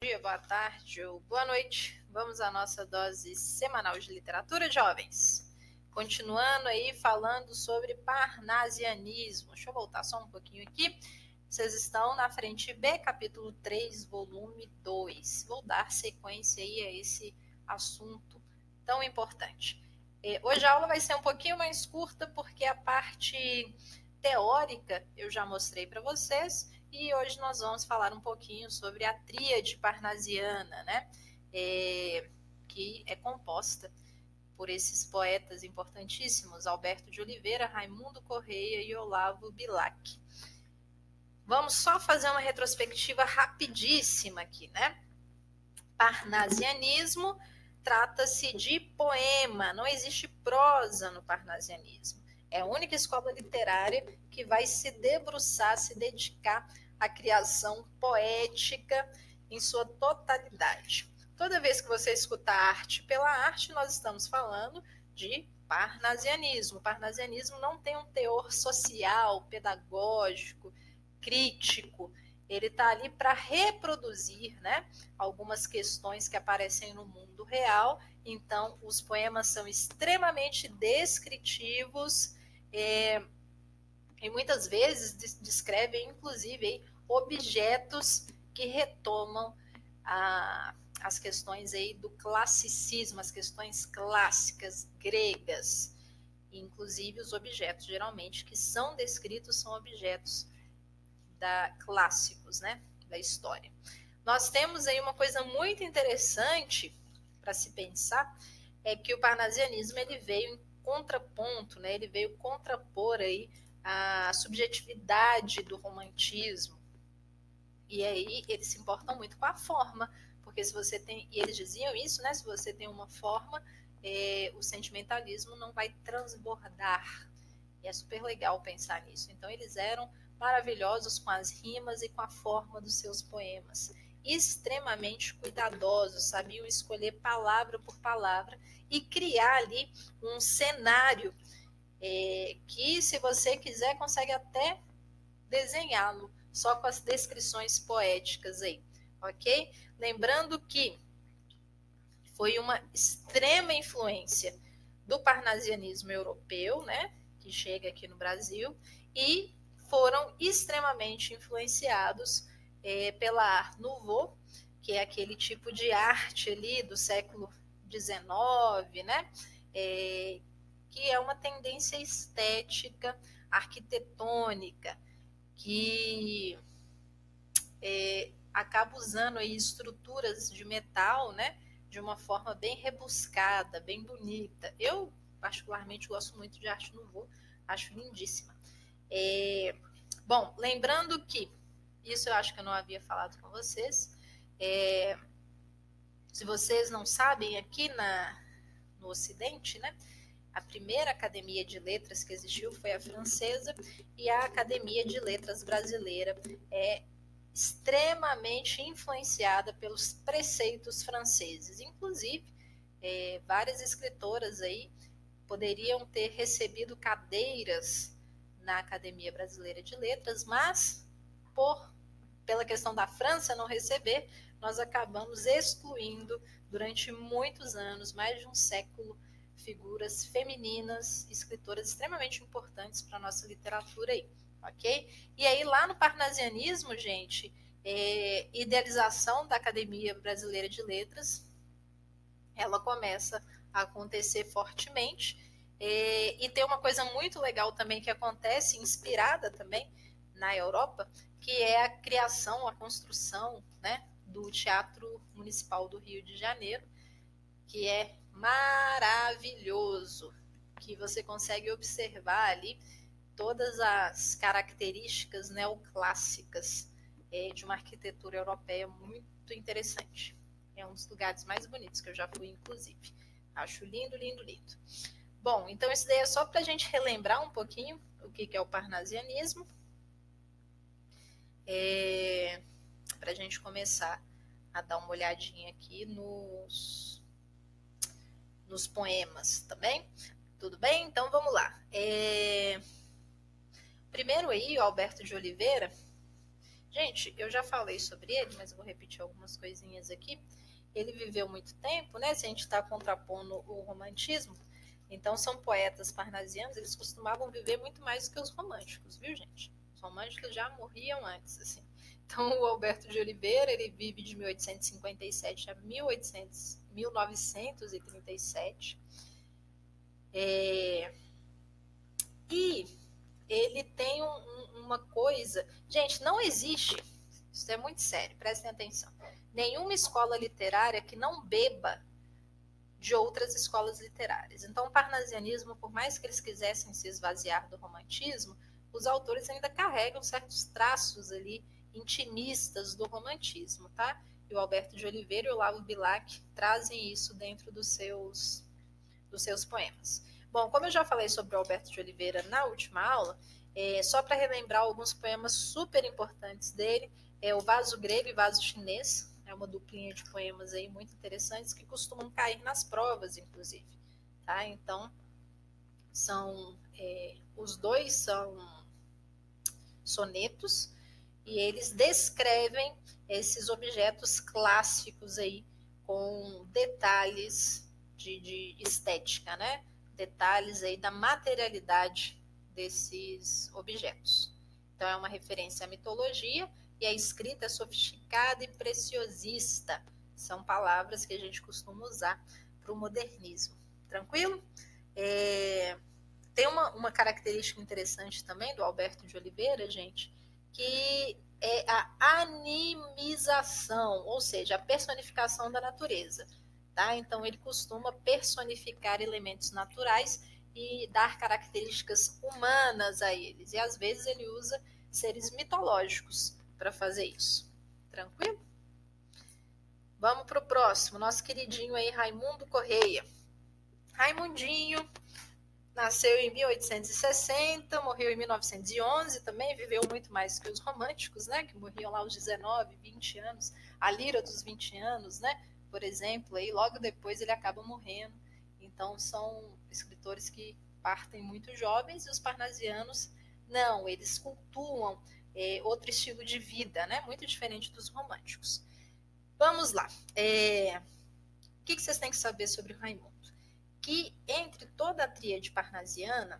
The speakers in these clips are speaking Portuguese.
Dia, boa tarde ou boa noite. Vamos à nossa dose semanal de literatura, jovens. Continuando aí falando sobre parnasianismo. Deixa eu voltar só um pouquinho aqui. Vocês estão na frente B, capítulo 3, volume 2. Vou dar sequência aí a esse assunto tão importante. Hoje a aula vai ser um pouquinho mais curta porque a parte teórica eu já mostrei para vocês. E hoje nós vamos falar um pouquinho sobre a tríade parnasiana, né? Que é composta por esses poetas importantíssimos, Alberto de Oliveira, Raimundo Correia e Olavo Bilac. Vamos só fazer uma retrospectiva rapidíssima aqui, né? Parnasianismo trata-se de poema, não existe prosa no parnasianismo. É a única escola literária que vai se debruçar, se dedicar à criação poética em sua totalidade. Toda vez que você escuta arte pela arte, nós estamos falando de parnasianismo. O parnasianismo não tem um teor social, pedagógico, crítico. Ele está ali para reproduzir, né, algumas questões que aparecem no mundo real. Então, os poemas são extremamente descritivos e muitas vezes descrevem, inclusive, objetos que retomam as questões aí do classicismo, as questões clássicas gregas. Inclusive, os objetos, geralmente, que são descritos são objetos clássicos, né, da história. Nós temos aí uma coisa muito interessante para se pensar, é que o parnasianismo ele veio em contraponto, né, ele veio contrapor aí a subjetividade do romantismo. E aí eles se importam muito com a forma, porque se você tem, e eles diziam isso, né, se você tem uma forma, o sentimentalismo não vai transbordar. E é super legal pensar nisso. Então eles eram maravilhosos com as rimas e com a forma dos seus poemas. Extremamente cuidadosos, sabiam escolher palavra por palavra e criar ali um cenário que, se você quiser, consegue até desenhá-lo só com as descrições poéticas aí, ok? Lembrando que foi uma extrema influência do parnasianismo europeu, né, que chega aqui no Brasil, e foram extremamente influenciados pela Art Nouveau, que é aquele tipo de arte ali do século XIX, né, que é uma tendência estética, arquitetônica, que acaba usando aí estruturas de metal, né, de uma forma bem rebuscada, bem bonita. Eu, particularmente, gosto muito de Arte Nouveau, acho lindíssima. Bom, lembrando que, isso eu acho que eu não havia falado com vocês, se vocês não sabem, aqui no Ocidente, né, a primeira academia de letras que existiu foi a francesa, e a Academia de Letras brasileira é extremamente influenciada pelos preceitos franceses. Inclusive, várias escritoras aí poderiam ter recebido cadeiras na Academia Brasileira de Letras, mas pela questão da França não receber, nós acabamos excluindo durante muitos anos, mais de um século, figuras femininas, escritoras extremamente importantes para a nossa literatura aí, ok? E aí lá no parnasianismo, gente, idealização da Academia Brasileira de Letras, ela começa a acontecer fortemente, e tem uma coisa muito legal também que acontece, inspirada também na Europa, que é a criação, a construção, né, do Teatro Municipal do Rio de Janeiro, que é maravilhoso, que você consegue observar ali todas as características neoclássicas de uma arquitetura europeia muito interessante. É um dos lugares mais bonitos que eu já fui, inclusive. Acho lindo, lindo, lindo. Bom, então isso daí é só para a gente relembrar um pouquinho o que é o parnasianismo, para a gente começar a dar uma olhadinha aqui nos poemas, tá bem? Tudo bem? Então vamos lá. Primeiro aí, o Alberto de Oliveira, Gente, eu já falei sobre ele, mas eu vou repetir algumas coisinhas aqui. Ele viveu muito tempo, né? Se a gente está contrapondo o romantismo, então são poetas parnasianos, eles costumavam viver muito mais do que os românticos, viu, gente? Os românticos já morriam antes, assim. Então, o Alberto de Oliveira, ele vive de 1857 a 1937. E ele tem uma coisa... Gente, não existe, isso é muito sério, prestem atenção, nenhuma escola literária que não beba de outras escolas literárias. Então, o parnasianismo, por mais que eles quisessem se esvaziar do romantismo, os autores ainda carregam certos traços ali intimistas do romantismo, tá? E o Alberto de Oliveira e o Olavo Bilac trazem isso dentro dos seus poemas. Bom, como eu já falei sobre o Alberto de Oliveira na última aula, só para relembrar alguns poemas super importantes dele, é o Vaso Grego e Vaso Chinês, é uma duplinha de poemas aí muito interessantes que costumam cair nas provas, inclusive. Tá? Então, os dois são sonetos e eles descrevem esses objetos clássicos aí com detalhes de estética, né? Detalhes aí da materialidade desses objetos. Então é uma referência à mitologia e a escrita é sofisticada e preciosista. São palavras que a gente costuma usar para o modernismo. Tranquilo? Tem uma característica interessante também do Alberto de Oliveira, gente, que é a animização, ou seja, a personificação da natureza. Tá? Então, ele costuma personificar elementos naturais e dar características humanas a eles. E às vezes ele usa seres mitológicos para fazer isso. Tranquilo? Vamos para o próximo, nosso queridinho aí, Raimundo Correia. Raimundinho nasceu em 1860, morreu em 1911, também viveu muito mais que os românticos, né, que morriam lá aos 19, 20 anos, a Lira dos 20 anos, né, por exemplo, aí logo depois ele acaba morrendo. Então são escritores que partem muito jovens e os parnasianos não, eles cultuam outro estilo de vida, né, muito diferente dos românticos. Vamos lá. O que vocês têm que saber sobre o Raimundo? Que entre toda a tríade parnasiana,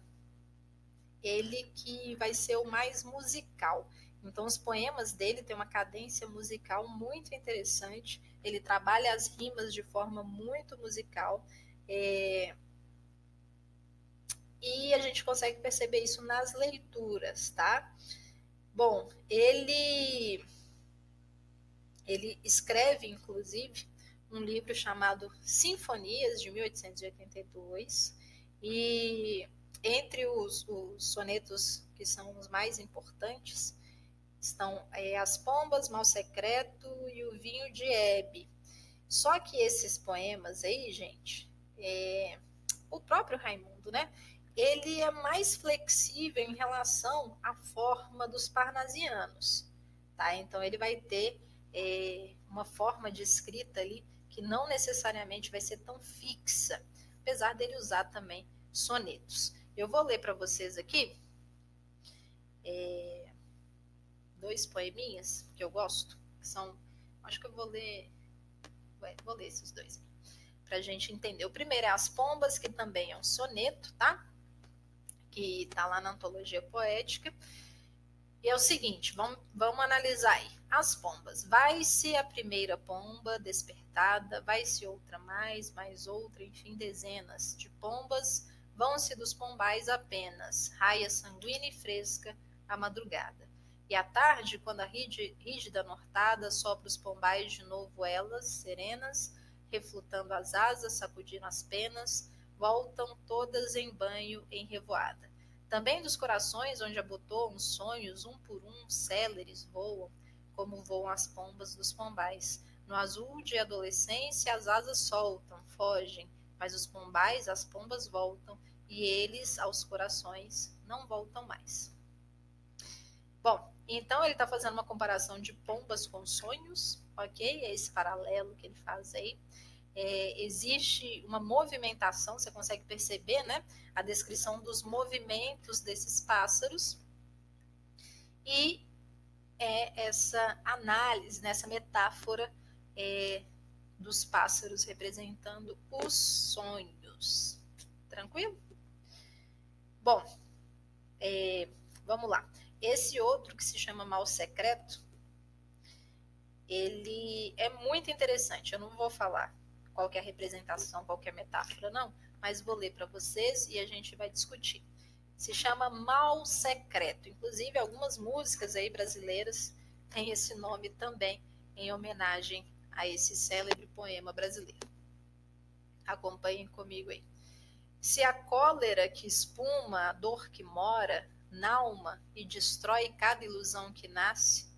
ele que vai ser o mais musical. Então, os poemas dele têm uma cadência musical muito interessante. Ele trabalha as rimas de forma muito musical. E a gente consegue perceber isso nas leituras, tá? Bom, ele escreve, inclusive, um livro chamado Sinfonias, de 1882, e entre os sonetos que são os mais importantes estão As Pombas, Mal Secreto e O Vinho de Hebe. Só que esses poemas aí, gente, o próprio Raimundo, né? Ele é mais flexível em relação à forma dos parnasianos, tá? Então ele vai ter uma forma de escrita ali que não necessariamente vai ser tão fixa, apesar dele usar também sonetos. Eu vou ler para vocês aqui dois poeminhas que eu gosto, que são, acho que eu vou ler esses dois para a gente entender. O primeiro é As Pombas, que também é um soneto, tá? Que está lá na Antologia Poética. E é o seguinte, vamos analisar aí. As pombas. Vai-se a primeira pomba despertada, vai-se outra mais outra, enfim, dezenas de pombas, vão-se dos pombais apenas, raia sanguínea e fresca a madrugada. E à tarde, quando a rígida nortada sopra os pombais de novo elas, serenas, reflutando as asas, sacudindo as penas, voltam todas em banho, em revoada. Também dos corações onde abotoam sonhos, um por um, céleres voam, como voam as pombas dos pombais. No azul de adolescência as asas soltam, fogem, mas os pombais, as pombas voltam, e eles, aos corações, não voltam mais. Bom, então ele está fazendo uma comparação de pombas com sonhos, ok? É esse paralelo que ele faz aí. Existe uma movimentação, você consegue perceber, né? A descrição dos movimentos desses pássaros. E é essa análise, né, essa metáfora dos pássaros representando os sonhos. Tranquilo? Bom, vamos lá. Esse outro que se chama Mal Secreto, ele é muito interessante. Eu não vou falar qual que é a representação, qual que é a metáfora, não, mas vou ler para vocês e a gente vai discutir. Se chama Mal Secreto. Inclusive, algumas músicas aí brasileiras têm esse nome também, em homenagem a esse célebre poema brasileiro. Acompanhem comigo aí. Se a cólera que espuma, a dor que mora, n'alma e destrói cada ilusão que nasce,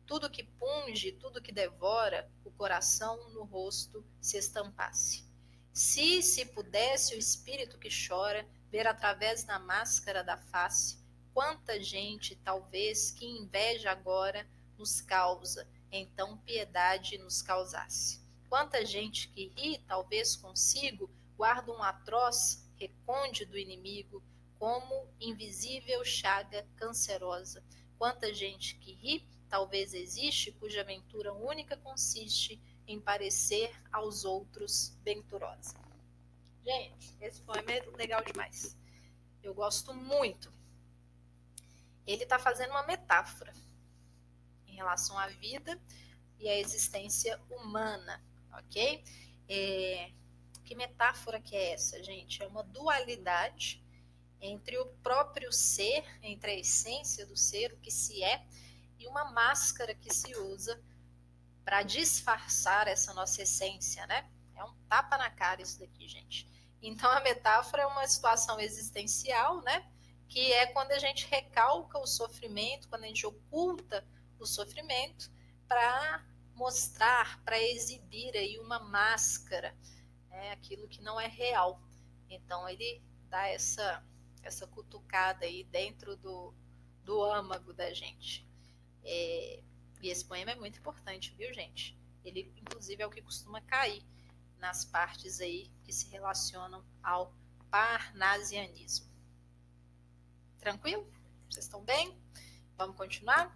tudo que punge, tudo que devora, o coração no rosto se estampasse. Se pudesse o espírito que chora ver através da máscara da face, quanta gente, talvez, que inveja agora nos causa, então piedade nos causasse. Quanta gente que ri, talvez consigo, guarda um atroz reconde do inimigo, como invisível chaga cancerosa. Quanta gente que ri, talvez existe, cuja aventura única consiste em parecer aos outros venturosa. Gente, esse poema é legal demais. Eu gosto muito. Ele está fazendo uma metáfora em relação à vida e à existência humana, ok? Que metáfora que é essa, gente? É uma dualidade entre o próprio ser, entre a essência do ser, o que se é, e uma máscara que se usa para disfarçar essa nossa essência, né? É um tapa na cara isso daqui, gente. Então a metáfora é uma situação existencial, né? Que é quando a gente recalca o sofrimento, quando a gente oculta o sofrimento para mostrar, para exibir aí uma máscara, né? Aquilo que não é real. Então ele dá essa cutucada aí dentro do âmago da gente. E esse poema é muito importante, viu, gente? Ele, inclusive, é o que costuma cair nas partes aí que se relacionam ao parnasianismo. Tranquilo? Vocês estão bem? Vamos continuar?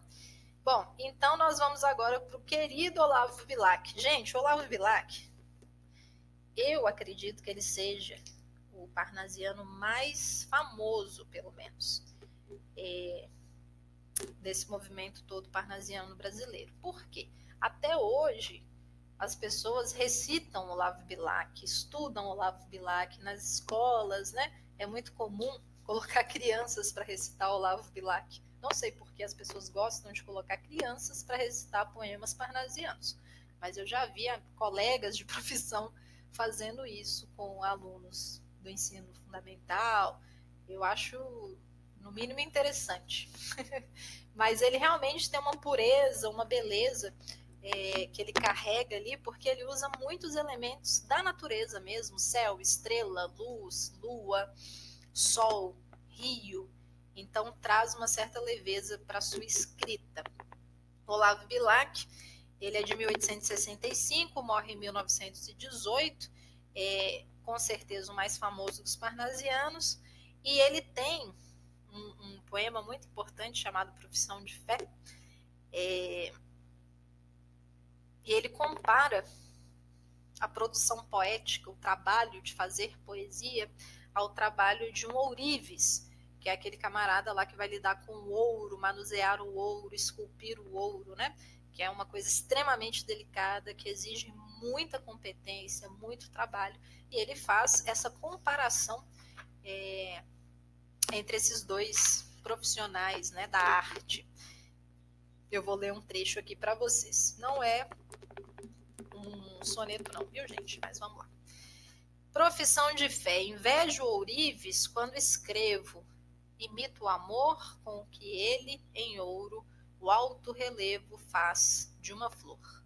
Bom, então nós vamos agora para o querido Olavo Bilac. Gente, Olavo Bilac, eu acredito que ele seja o parnasiano mais famoso, pelo menos, desse movimento todo parnasiano brasileiro. Por quê? Até hoje, as pessoas recitam Olavo Bilac, estudam Olavo Bilac nas escolas, né? É muito comum colocar crianças para recitar Olavo Bilac. Não sei por que as pessoas gostam de colocar crianças para recitar poemas parnasianos, mas eu já vi colegas de profissão fazendo isso com alunos do ensino fundamental. Eu acho, no mínimo, interessante. Mas ele realmente tem uma pureza, uma beleza que ele carrega ali, porque ele usa muitos elementos da natureza mesmo, céu, estrela, luz, lua, sol, rio. Então traz uma certa leveza para a sua escrita. Olavo Bilac, ele é de 1865, morre em 1918, com certeza o mais famoso dos parnasianos, e ele tem um poema muito importante chamado Profissão de Fé, e ele compara a produção poética, o trabalho de fazer poesia, ao trabalho de um ourives, que é aquele camarada lá que vai lidar com o ouro, manusear o ouro, esculpir o ouro, né? Que é uma coisa extremamente delicada, que exige muita competência, muito trabalho, e ele faz essa comparação entre esses dois profissionais, né, da arte. Eu vou ler um trecho aqui para vocês. Não é um soneto não, viu, gente? Mas vamos lá. Profissão de fé. Invejo ourives quando escrevo. Imito o amor com que ele, em ouro, o alto relevo faz de uma flor.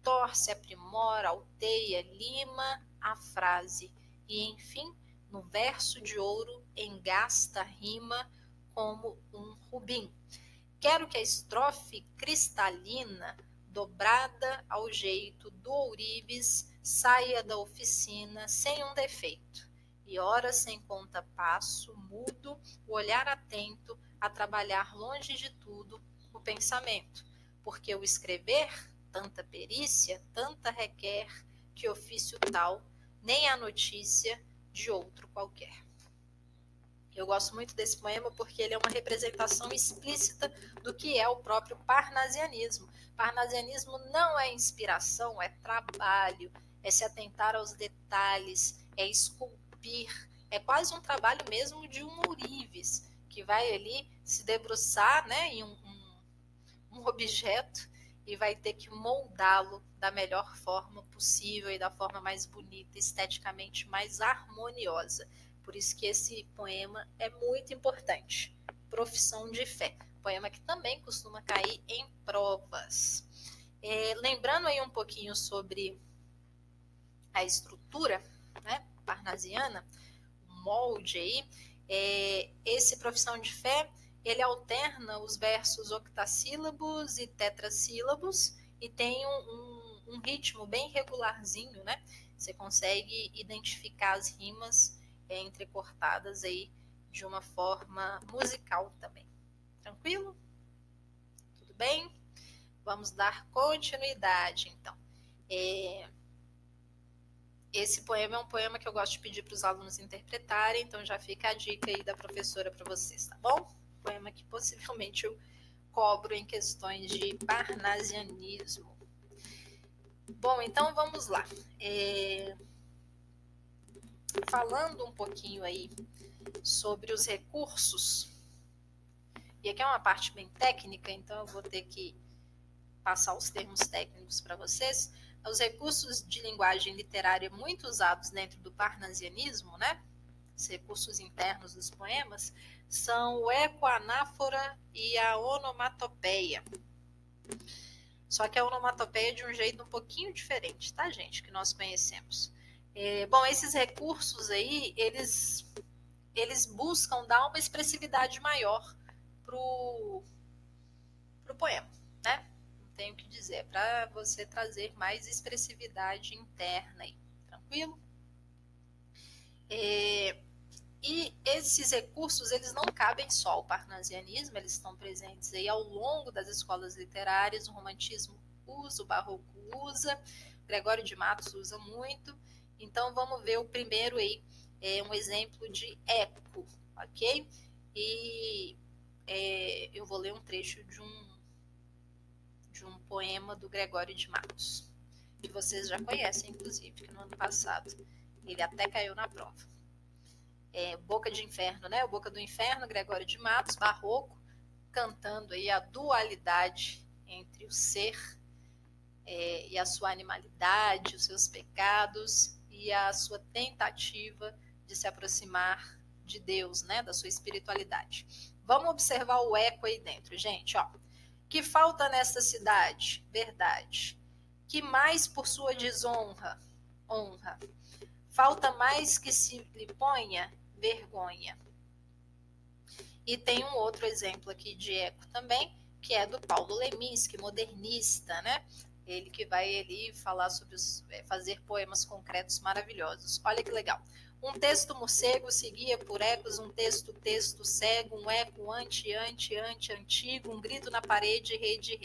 Torce, aprimora, alteia, lima a frase. E, enfim, no verso de ouro, engasta a rima como um rubim. Quero que a estrofe cristalina, dobrada ao jeito do ourives, saia da oficina sem um defeito, e ora sem conta-passo, mudo, o olhar atento a trabalhar longe de tudo o pensamento. porque o escrever tanta perícia, tanta requer que ofício tal, nem a notícia de outro qualquer. Eu gosto muito desse poema porque ele é uma representação explícita do que é o próprio parnasianismo. Parnasianismo não é inspiração, é trabalho, é se atentar aos detalhes, é esculpir, é quase um trabalho mesmo de um ourives, que vai ali se debruçar, né, em um objeto e vai ter que moldá-lo da melhor forma possível e da forma mais bonita, esteticamente mais harmoniosa. Por isso que esse poema é muito importante. Profissão de Fé. Poema que também costuma cair em provas. Lembrando aí um pouquinho sobre a estrutura, né, parnasiana, o molde aí, esse Profissão de Fé, ele alterna os versos octassílabos e tetrassílabos e tem um ritmo bem regularzinho, né? Você consegue identificar as rimas entrecortadas aí de uma forma musical também. Tranquilo? Tudo bem? Vamos dar continuidade, então. Esse poema é um poema que eu gosto de pedir para os alunos interpretarem, então já fica a dica aí da professora para vocês, tá bom? Poema que possivelmente eu cobro em questões de parnasianismo. Bom, então vamos lá. Falando um pouquinho aí sobre os recursos, e aqui é uma parte bem técnica, então eu vou ter que passar os termos técnicos para vocês. Os recursos de linguagem literária muito usados dentro do parnasianismo, né? Os recursos internos dos poemas, são o eco, a anáfora e a onomatopeia. Só que a onomatopeia é de um jeito um pouquinho diferente, tá, gente? Que nós conhecemos. Bom, esses recursos aí, eles buscam dar uma expressividade maior pro poema, né? Não tenho o que dizer, para você trazer mais expressividade interna aí, tranquilo? E esses recursos, eles não cabem só ao parnasianismo, eles estão presentes aí ao longo das escolas literárias, o romantismo usa, o barroco usa, Gregório de Matos usa muito. Então vamos ver o primeiro aí, um exemplo de eco, ok? E eu vou ler um trecho de um poema do Gregório de Matos, que vocês já conhecem, inclusive, que no ano passado ele até caiu na prova. Boca de Inferno, né? O Boca do Inferno, Gregório de Matos, barroco, cantando aí a dualidade entre o ser e a sua animalidade, os seus pecados e a sua tentativa de se aproximar de Deus, né? Da sua espiritualidade. Vamos observar o eco aí dentro, gente, ó. Que falta nessa cidade? Verdade. Que mais por sua desonra? Honra. Falta mais que se lhe ponha? Vergonha. E tem um outro exemplo aqui de eco também, que é do Paulo Leminski, modernista, né? Ele que vai ali falar sobre fazer poemas concretos maravilhosos. Olha que legal. Um texto morcego seguia por ecos, um texto cego, um eco antigo, um grito na parede, rede.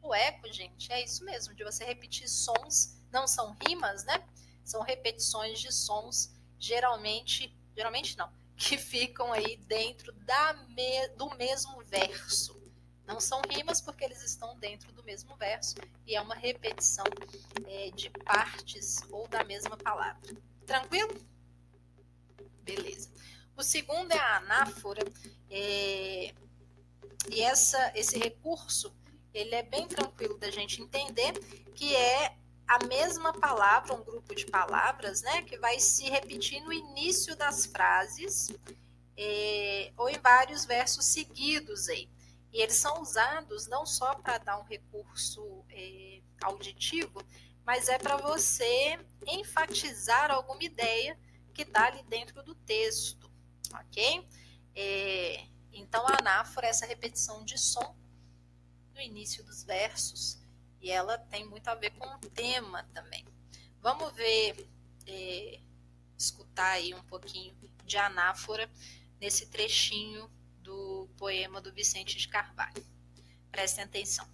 O eco, gente, é isso mesmo, de você repetir sons, não são rimas, né? São repetições de sons, geralmente não, que ficam aí dentro do mesmo verso. Não são rimas porque eles estão dentro do mesmo verso e é uma repetição de partes ou da mesma palavra. Tranquilo? Beleza. O segundo é a anáfora, e esse recurso ele é bem tranquilo da gente entender, que é a mesma palavra, um grupo de palavras, né, que vai se repetir no início das frases ou em vários versos seguidos aí. E eles são usados não só para dar um recurso auditivo, mas é para você enfatizar alguma ideia que está ali dentro do texto, ok? Então, a anáfora é essa repetição de som no início dos versos e ela tem muito a ver com o tema também. Vamos ver, escutar aí um pouquinho de anáfora nesse trechinho do poema do Vicente de Carvalho. Prestem atenção.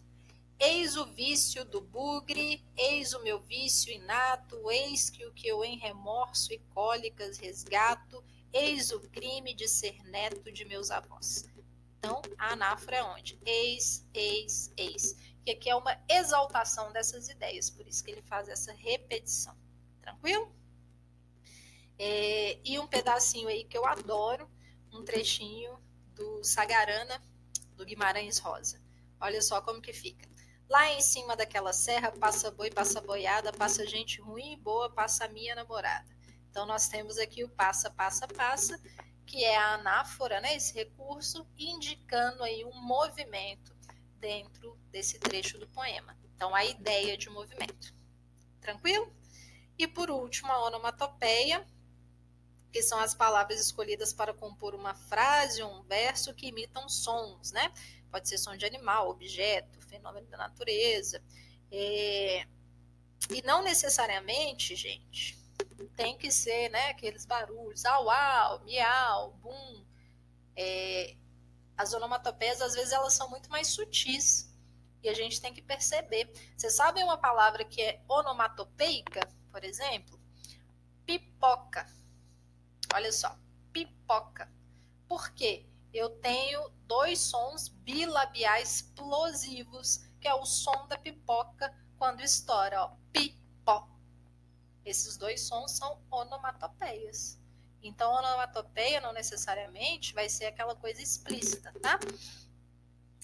Eis o vício do bugre, eis o meu vício inato, eis que o que eu em remorso e cólicas resgato, eis o crime de ser neto de meus avós. Então, a anáfora é onde? Eis, eis, eis. Que aqui é uma exaltação dessas ideias, por isso que ele faz essa repetição. Tranquilo? E um pedacinho aí que eu adoro, um trechinho do Sagarana, do Guimarães Rosa. Olha só como que fica. Lá em cima daquela serra passa boi, passa boiada, passa gente ruim e boa, passa a minha namorada. Então nós temos aqui o passa, passa, passa, que é a anáfora, né, esse recurso, indicando aí um movimento dentro desse trecho do poema. Então a ideia de movimento. Tranquilo? E por último, a onomatopeia, que são as palavras escolhidas para compor uma frase ou um verso que imitam sons, né? Pode ser som de animal, objeto, fenômeno da natureza. E não necessariamente, gente, tem que ser, né, aqueles barulhos, au, au, miau, bum. As onomatopeias, às vezes, elas são muito mais sutis e a gente tem que perceber. Vocês sabem uma palavra que é onomatopeica, por exemplo? Pipoca. Olha só, pipoca. Por quê? Eu tenho dois sons bilabiais plosivos, que é o som da pipoca quando estoura, ó, pipó. Esses dois sons são onomatopeias. Então, onomatopeia não necessariamente vai ser aquela coisa explícita, tá?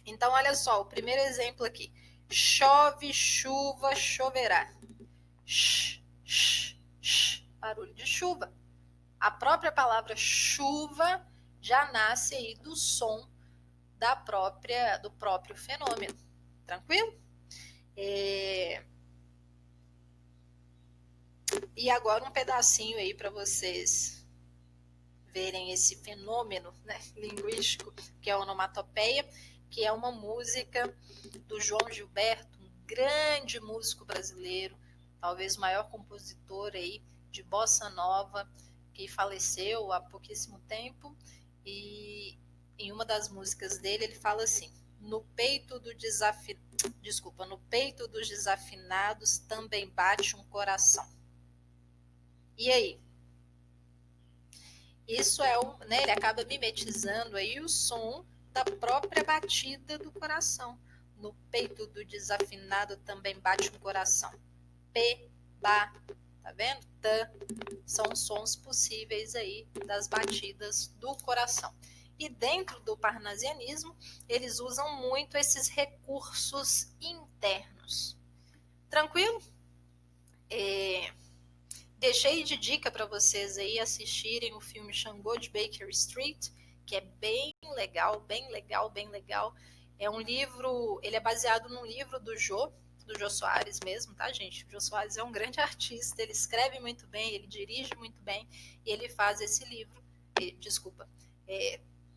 Então, olha só, o primeiro exemplo aqui. Chove, chuva, choverá. Barulho de chuva. A própria palavra chuva já nasce aí do som do próprio fenômeno. Tranquilo? E agora um pedacinho aí para vocês verem esse fenômeno, né, linguístico, que é a onomatopeia, que é uma música do João Gilberto, um grande músico brasileiro, talvez o maior compositor aí de bossa nova, que faleceu há pouquíssimo tempo, e em uma das músicas dele ele fala assim: no peito dos desafinados também bate um coração. E aí? Isso é né, ele acaba mimetizando aí o som da própria batida do coração. No peito do desafinado também bate um coração. P, ba, tá vendo? T, são sons possíveis aí das batidas do coração. E dentro do parnasianismo, eles usam muito esses recursos internos. Tranquilo? Deixei de dica para vocês aí assistirem o filme Xangô de Baker Street, que é bem legal, bem legal, bem legal. É um livro, ele é baseado num livro do Jô Soares mesmo, tá, gente? O Jô Soares é um grande artista, ele escreve muito bem, ele dirige muito bem, e ele faz esse livro,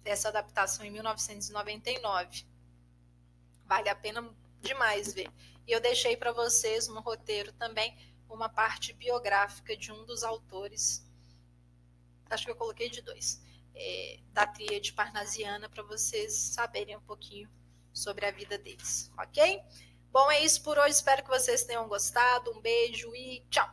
essa adaptação em 1999. Vale a pena demais ver. E eu deixei para vocês no roteiro também uma parte biográfica de um dos autores, acho que eu coloquei de dois, da tríade parnasiana, para vocês saberem um pouquinho sobre a vida deles, ok? Bom, é isso por hoje, espero que vocês tenham gostado, um beijo e tchau!